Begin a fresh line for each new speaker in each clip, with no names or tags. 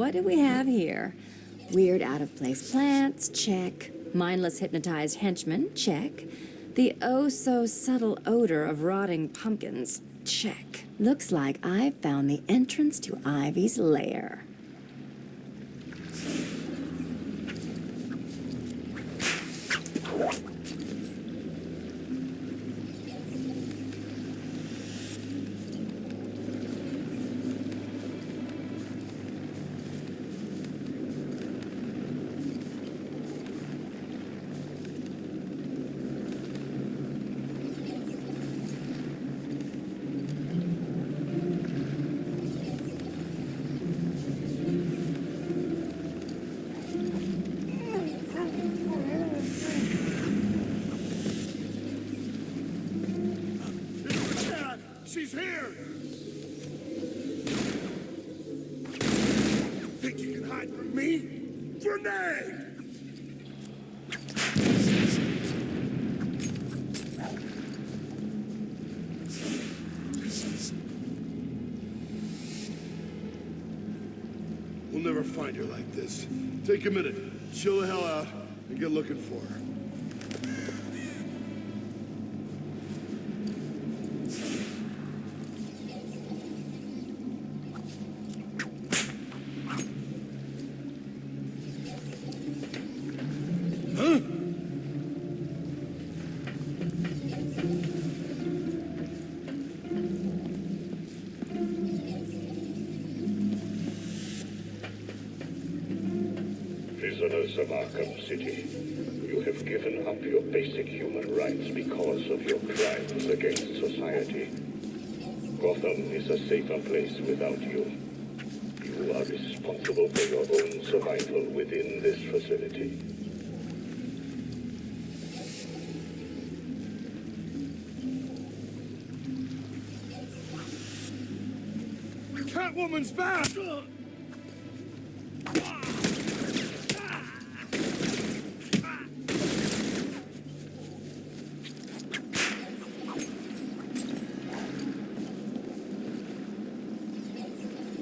what do we have here? Weird out-of-place plants, check. Mindless hypnotized henchmen, check. The oh-so-subtle odor of rotting pumpkins, check. Looks like I've found the entrance to Ivy's lair.
She's here! Think you can hide from me? Grenade! We'll never find her like this. Take a minute, chill the hell out, and get looking for her.
Prisoners of Arkham City, you have given up your basic human rights because of your crimes against society. Gotham is a safer place without you. You are responsible for your own survival within this facility.
Catwoman's back!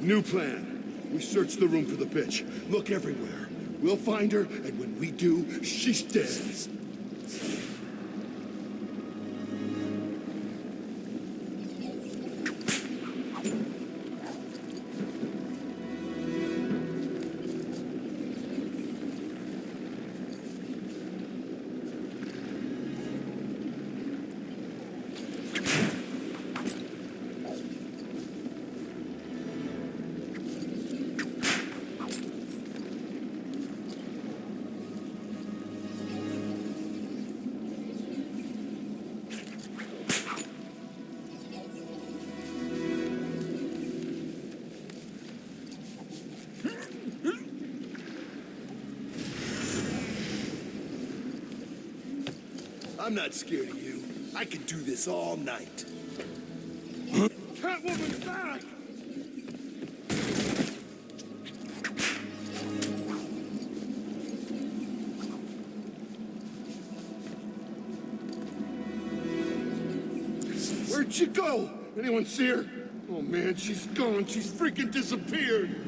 New plan. We search the room for the bitch. Look everywhere. We'll find her, and when we do, she's dead. I'm not scared of you. I can do this all night. Huh? Catwoman's back! Where'd she go? Anyone see her? Oh man, she's gone. She's freaking disappeared.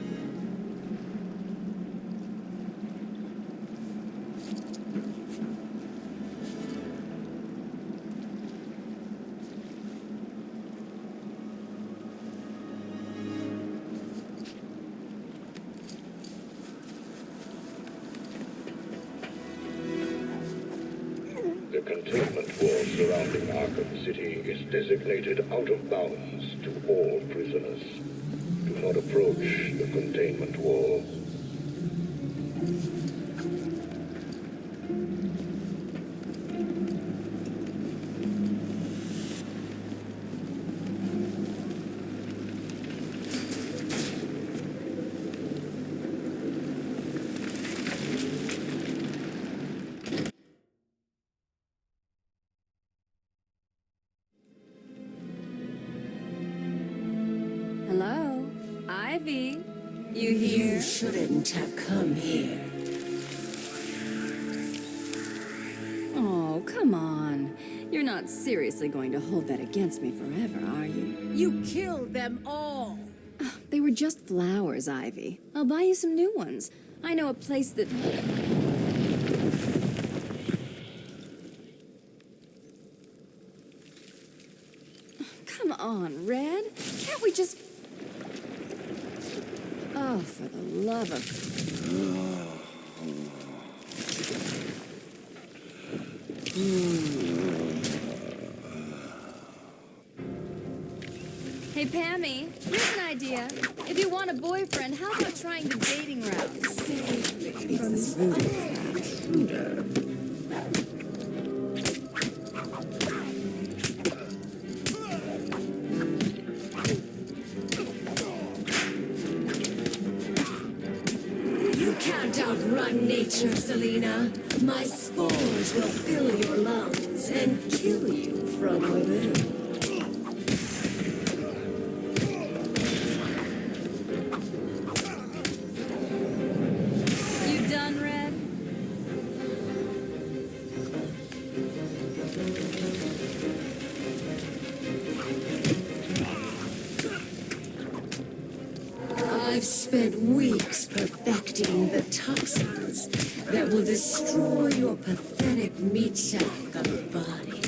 The containment wall surrounding Arkham City is designated out of bounds to all prisoners. Do not approach the containment wall.
Hello? Ivy? You here?
You shouldn't have come here.
Oh, come on. You're not seriously going to hold that against me forever, are you?
You killed them all.
They were were just flowers, Ivy. I'll buy you some new ones. I know a place that... Come on, Red. Can't we just... Oh, for the love of... Hey, Pammy, here's an idea. If you want a boyfriend, how about trying the dating route? Save me from this intruder.
You can't outrun nature, Selena. My spores will fill your lungs and kill you from within.
You done, Red?
I've spent weeks perfecting the toxins that will destroy your pathetic meat sack of a body.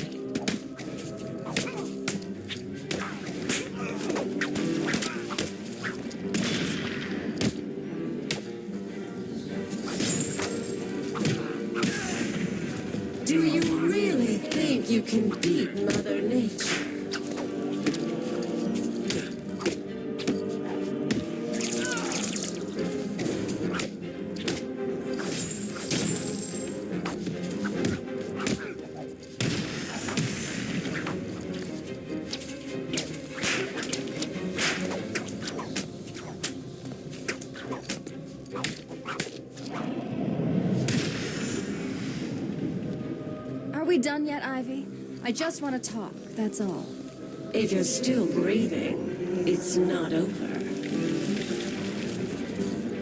Do you really think you can beat Mother Nature?
Are we done yet, Ivy? I just want to talk, that's all.
If you're still breathing, it's not over.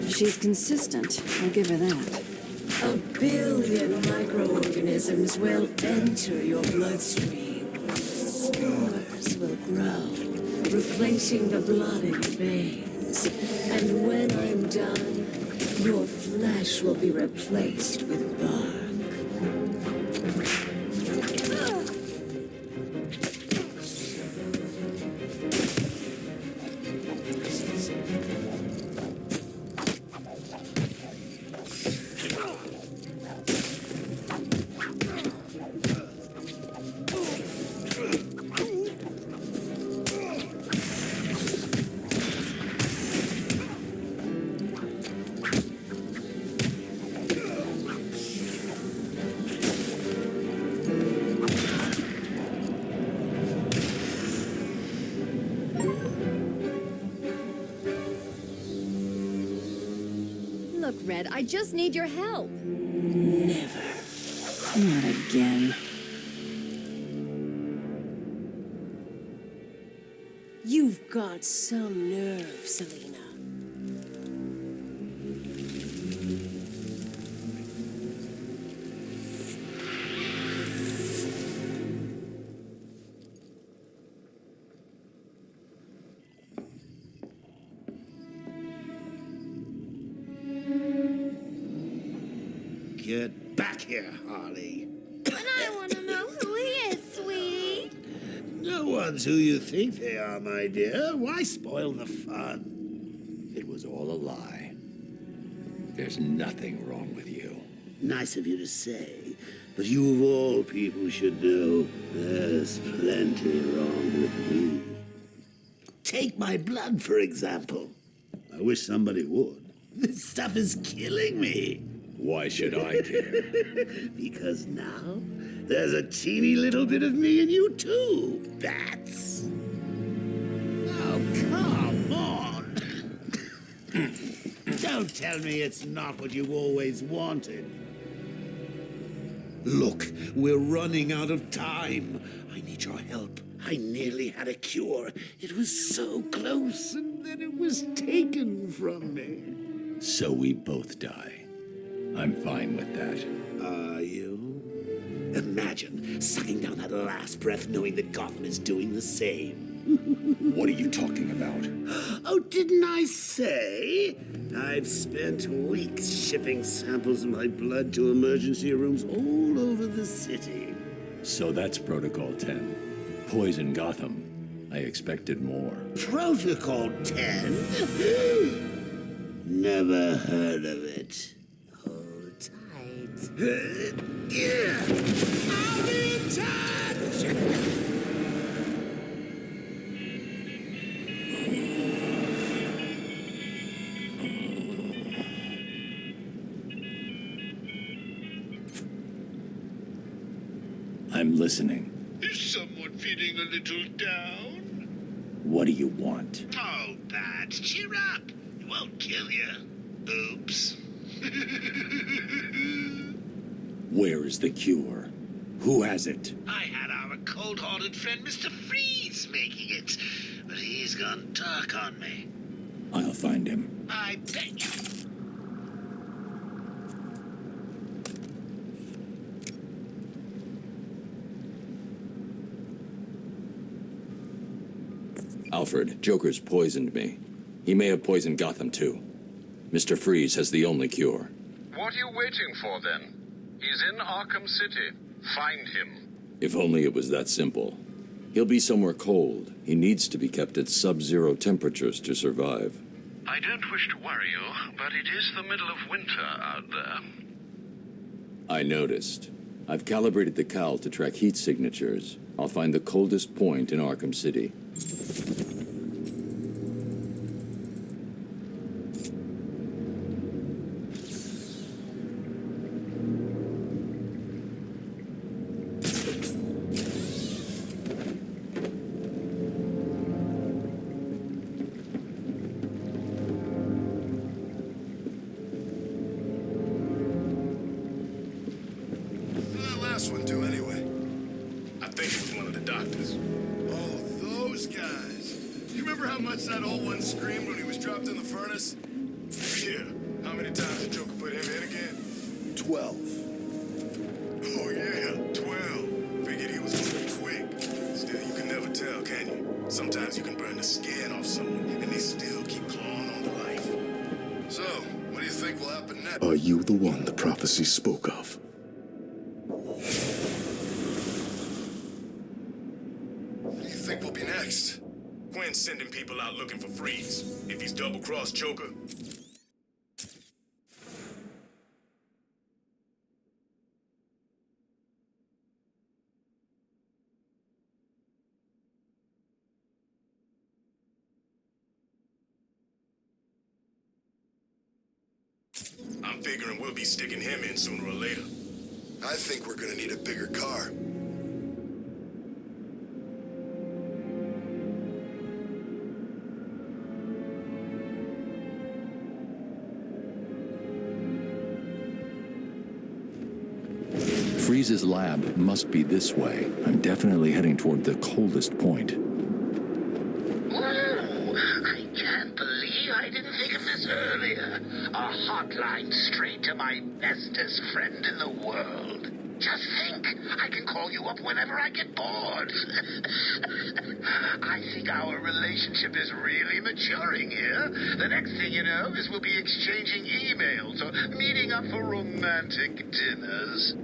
She's consistent, I'll give her that.
1 billion microorganisms will enter your bloodstream. Spores will grow, replacing the blood in your veins. And when I'm done, your flesh will be replaced with bark.
Look, Red, I just need your help.
Never.
Not again.
You've got some nerve, Selena.
Get back here, Harley.
And I want to know who he is, sweetie.
No one's who you think they are, my dear. Why spoil the fun?
It was all a lie. There's nothing wrong with you.
Nice of you to say, but you of all people should know there's plenty wrong with me. Take my blood, for example. I wish somebody would. This stuff is killing me.
Why should I care?
Because now there's a teeny little bit of me in you too, Bats. Oh, come on. Don't tell me it's not what you always wanted. Look, we're running out of time. I need your help. I nearly had a cure. It was so close, and then it was taken from me.
So we both die. I'm fine with that.
Are you? Imagine sucking down that last breath knowing that Gotham is doing the same.
What are you talking about?
Oh, didn't I say? I've spent weeks shipping samples of my blood to emergency rooms all over the city.
So that's Protocol 10. Poison Gotham. I expected more.
Protocol 10? Never heard of it. Hold tight. I'll be in touch!
I'm listening.
Is someone feeling a little down?
What do you want?
Oh, Pat, cheer up. It won't kill you. Oops.
Where is the cure? Who has it?
I had our cold-hearted friend Mr. Freeze making it, but he's gone dark on me.
I'll find him.
I bet you.
Alfred, Joker's poisoned me. He may have poisoned Gotham too. Mr. Freeze has the only cure.
What are you waiting for, then? He's in Arkham City. Find him.
If only it was that simple. He'll be somewhere cold. He needs to be kept at sub-zero temperatures to survive.
I don't wish to worry you, but it is the middle of winter out there.
I noticed. I've calibrated the cowl to track heat signatures. I'll find the coldest point in Arkham City.
That last one do anyway. I think it was one of the doctors. Oh, those guys. You remember how much that old one screamed when he was dropped in the furnace? Yeah. How many times did Joker put him in again? 12. Oh, yeah. 12. Figured he was pretty quick. Still, you can never tell, can you? Sometimes you can burn the skin off someone, and they still keep clawing on to life. So, what do you think will happen next?
Are you the one the prophecy spoke of?
What do you think will be next? Quinn's sending people out looking for Freeze. If he's double-crossed Joker. I'm figuring we'll be sticking him in sooner or later. I think we're gonna need a bigger car.
Freeze's lab must be this way. I'm definitely heading toward the coldest point.
Whoa! I can't believe I didn't think of this earlier. A hotline straight to my bestest friend in the world. Just think, I can call you up whenever I get bored. I think our relationship is really maturing here. The next thing you know is we'll be exchanging emails or meeting up for romantic dinners.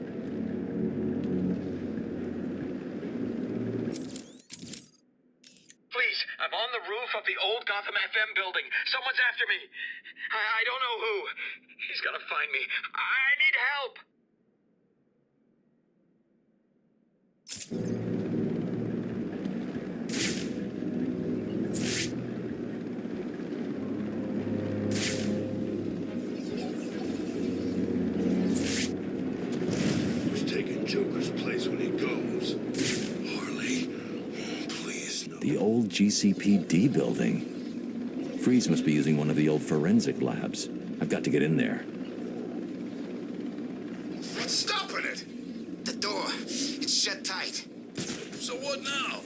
Please, I'm on the roof of the old Gotham FM building. Someone's after me. I don't know who. He's gotta find me. I need help.
Who's taking Joker's place when he goes? Harley? Please, no.
The old GCPD building. Freeze must be using one of the old forensic labs. I've got to get in there.
What's stopping it?
The door. It's shut tight.
So what now?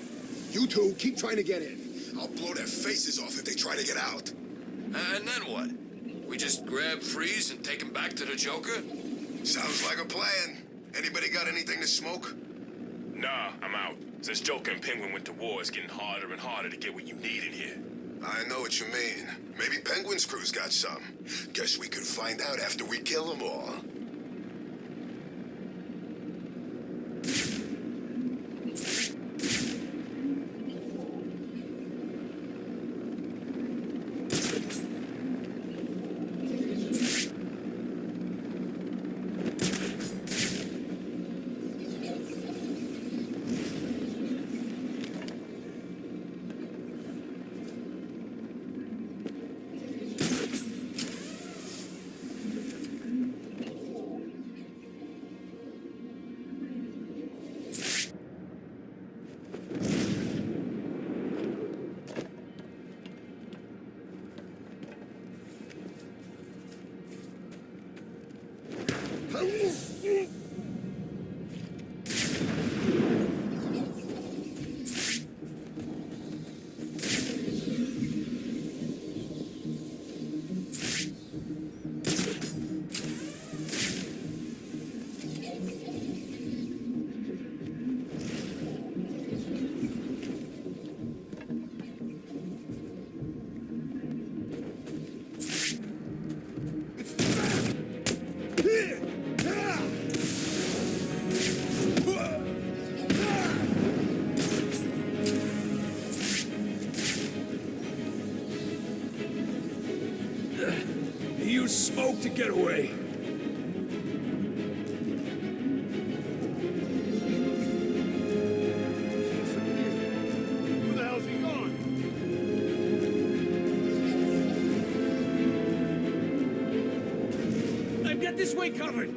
You two keep trying to get in. I'll blow their faces off if they try to get out.
And then what? We just grab Freeze and take him back to the Joker?
Sounds like a plan. Anybody got anything to smoke?
Nah, I'm out.
Since Joker and Penguin went to war, it's getting harder and harder to get what you need in here.
I know what you mean. Maybe Penguin's crew's got some. Guess we could find out after we kill them all.
He used smoke to get away.
Who the hell's he gone?
I've got this way covered.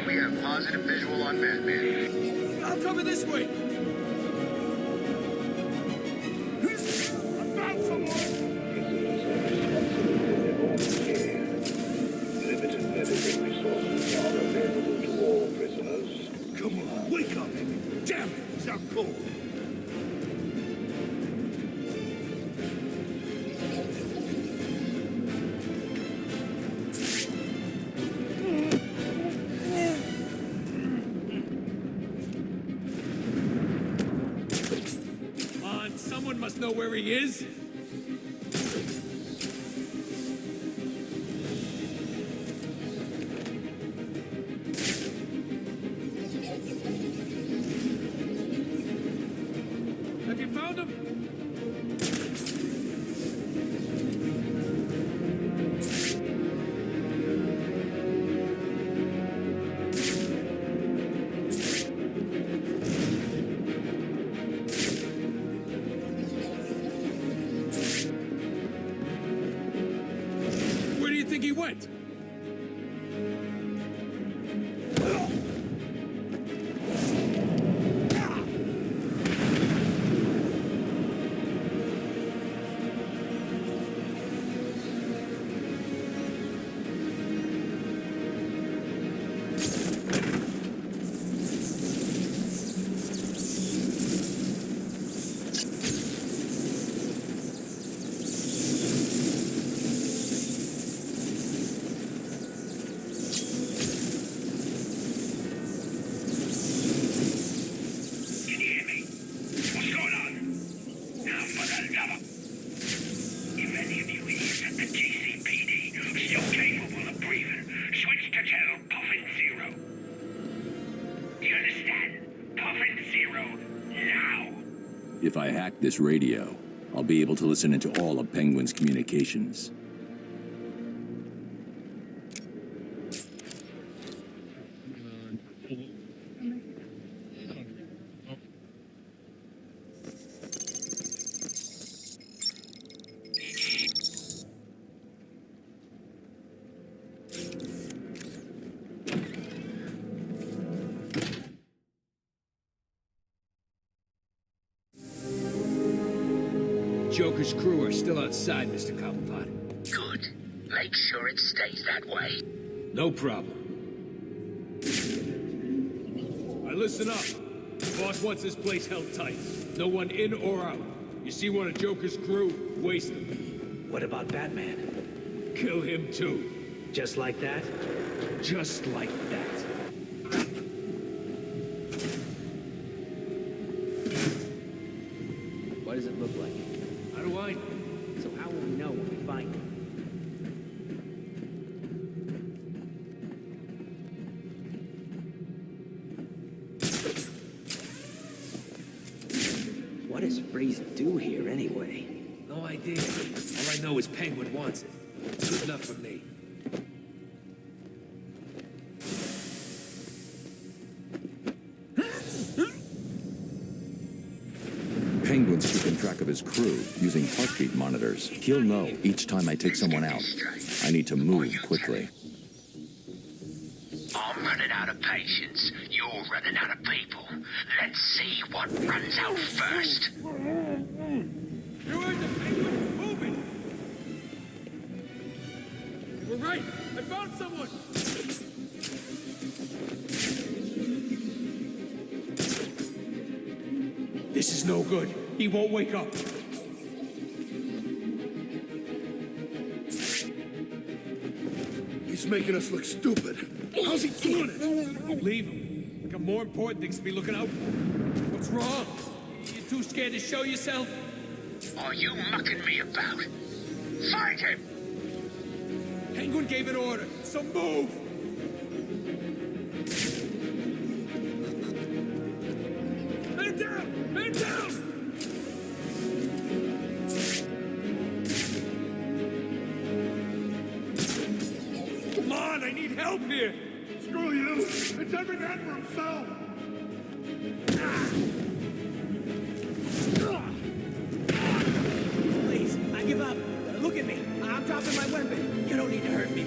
We have positive visual on Batman.
I'll cover this way.
Limited medical resources are available to all prisoners.
Come on, wake up! Damn it, he's out cold.
Come on, someone must know where he is. Have you found him? Where do you think he went?
Can you hear me? What's going on? Now for the love of... If any of you idiots at the GCPD are still capable of breathing, switch to channel Puffin Zero. Do you understand? Puffin Zero, now!
If I hack this radio, I'll be able to listen into all of Penguin's communications.
Joker's crew are still outside, Mr. Cobblepot.
Good. Make sure it stays that way.
No problem. Now listen up. The boss wants this place held tight. No one in or out. You see one of Joker's crew, waste them.
What about Batman?
Kill him too.
Just like that?
Just like that.
does Freeze do here anyway?
No idea. All I know is Penguin wants it. Good enough for me.
Penguin's keeping track of his crew using heartbeat monitors. He'll know each time I take someone out. I need to move quickly.
I'm running out of patience. You're running out of people. Let's see what runs out first.
You heard the Penguin? Moving! We're right! I found someone! This is no good. He won't wake up.
He's making us look stupid. How's he doing it?
Leave him. Got more important things to be looking out for. What's wrong? You too scared to show yourself?
Are you mucking me about? Fight him!
Penguin gave an order, so move! Man down! Man down! Come on, I need help here!
Screw you! It's every man for himself!
Please, I give up. Look at me. I'm dropping my weapon. You don't need to hurt me.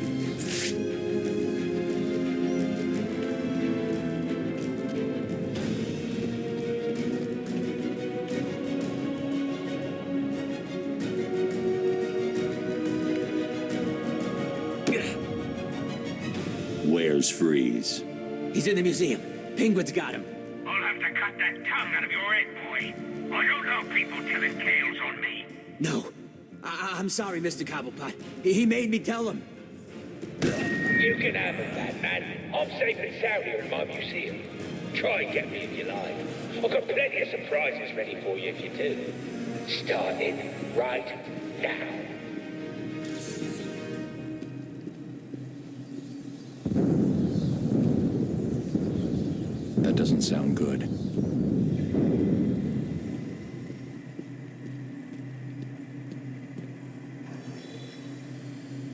Where's Freeze?
He's in the museum. Penguin's got him.
I'll have to cut that tongue out of your head, boy. I don't know people telling tales on me.
No. I'm sorry, Mr. Cobblepot. He made me tell him.
You can have it, Batman. I'm safe and sound here in my museum. Try and get me if you like. I've got plenty of surprises ready for you if you do. Starting right now.
That doesn't sound good.